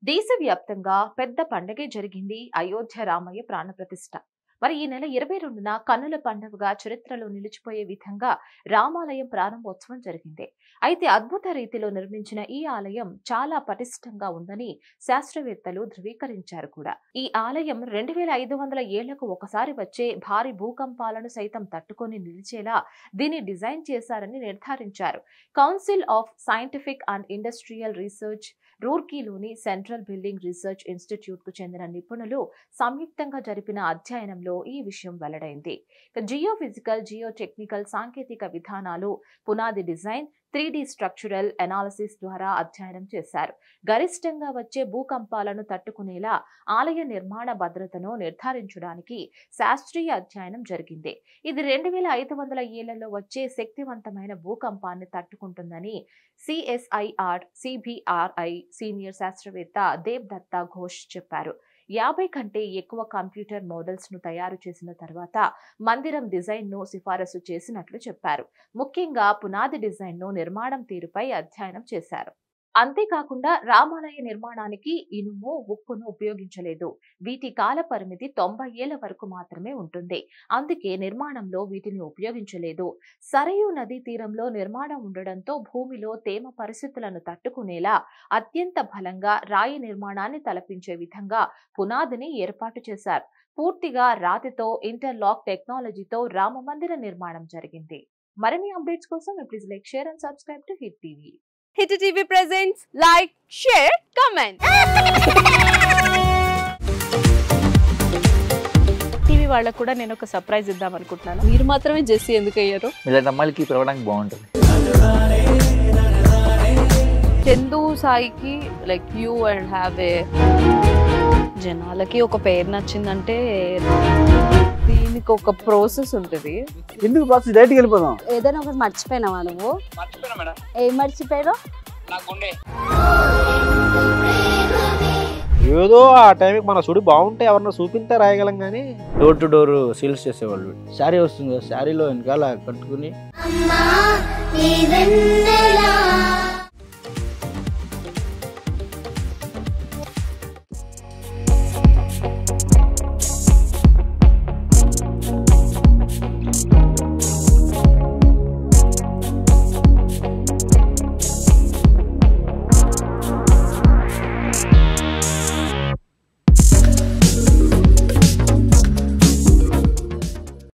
దేశవ్యాప్తంగా పెద్ద పండగే జరిగింది అయోధ్య రామయ్య ప్రాణప్రతిష్ఠ. మరి ఈ నెల 22న కన్నుల పండుగగా చరిత్రలో నిలిచిపోయే విధంగా రామాలయం ప్రారంభోత్సవం జరిగింది. అయితే అద్భుత రీతిలో నిర్మించిన ఈ ఆలయం చాలా పటిష్టంగా ఉందని శాస్త్రవేత్తలు ధృవీకరించారు కూడా. ఈ ఆలయం 2500 ఏళ్లకు ఒకసారి వచ్చే భారీ భూకంపాలను సైతం తట్టుకొని నిలిచేలా దీన్ని డిజైన్ చేశారని నిర్ధారించారు. Council of scientific and industrial research రూర్కీలోని సెంట్రల్ బిల్డింగ్ రీసెర్చ్ ఇన్స్టిట్యూట్ కు చెందిన నిపుణులు సంయుక్తంగా జరిపిన అధ్యయనంలో ఈ విషయం వెల్లడైంది. జియోఫిజికల్, జియోటెక్నికల్ సాంకేతిక విధానాలు, పునాది డిజైన్, 3D స్ట్రక్చరల్ అనాలిసిస్ ద్వారా అధ్యయనం చేశారు. గరిష్టంగా వచ్చే భూకంపాలను తట్టుకునేలా ఆలయ నిర్మాణ భద్రతను నిర్ధారించడానికి శాస్త్రీయ అధ్యయనం జరిగింది. ఇది 2500 ఏళ్లలో వచ్చే శక్తివంతమైన భూకంపాన్ని తట్టుకుంటుందని CSIR-CBRI సీనియర్ శాస్త్రవేత్త దేవ్ దత్తా ఘోష్ చెప్పారు. 50 కంటే ఎక్కువ కంప్యూటర్ మోడల్స్ ను తయారు చేసిన తర్వాత మందిరం డిజైన్ ను సిఫారసు చేసినట్లు చెప్పారు. ముఖ్యంగా పునాది డిజైన్ ను నిర్మాణం తీరుపై అధ్యయనం చేశారు. అంతేకాకుండా రామాలయ నిర్మాణానికి ఇనుము, ఉక్కును ఉపయోగించలేదు. వీటి కాల పరిమితి 90 ఏళ్ల వరకు మాత్రమే ఉంటుంది. అందుకే నిర్మాణంలో వీటిని ఉపయోగించలేదు. సరయూ నదీ తీరంలో నిర్మాణం ఉండడంతో భూమిలో తేమ పరిస్థితులను తట్టుకునేలా అత్యంత బలంగా రాయి నిర్మాణాన్ని తలపించే విధంగా పునాదిని ఏర్పాటు చేశారు. పూర్తిగా రాతితో ఇంటర్లాక్ టెక్నాలజీతో రామ మందిర నిర్మాణం జరిగింది. మరిన్ని అప్డేట్స్ కోసం please like, share and subscribe to hit TV. Hit TV presents like, share, comment. TV వాళ్ళకు కూడా నేను ఒక సర్ప్రైజ్ ఇద్దాం అనుకుంటున్నాను. మీరు మాత్రమే జెస్సీ ఎందుకు అయ్యారు? ఇలాంటి అమ్మాయిలకి పిలవడానికి బాగుంటుంది. చందు సాయికి like you and have a జనాలకి ఒక పేరు నచ్చిందంటే దీనికి ఒక ప్రాసెస్ ఉంటుంది. ఎందుకు ప్రాసెస్ డైరెక్ట్‌గా వెళ్ళిపోదాం. ఏదైనా ఒకటి మర్చిపోయినావా నువ్వు? మర్చిపోయినా మేడం. ఏం మర్చిపోయావు? నా గుండె. ఏదో ఆ టైంకి మన సుడి బాగుంటే ఎవరన్నా చూపిస్తే రాయగలం కానీ డోర్ టు డోర్ సేల్స్ చేసేవాళ్ళు. శారీ వస్తుంది, శారీలో వెనకాల కట్టుకుని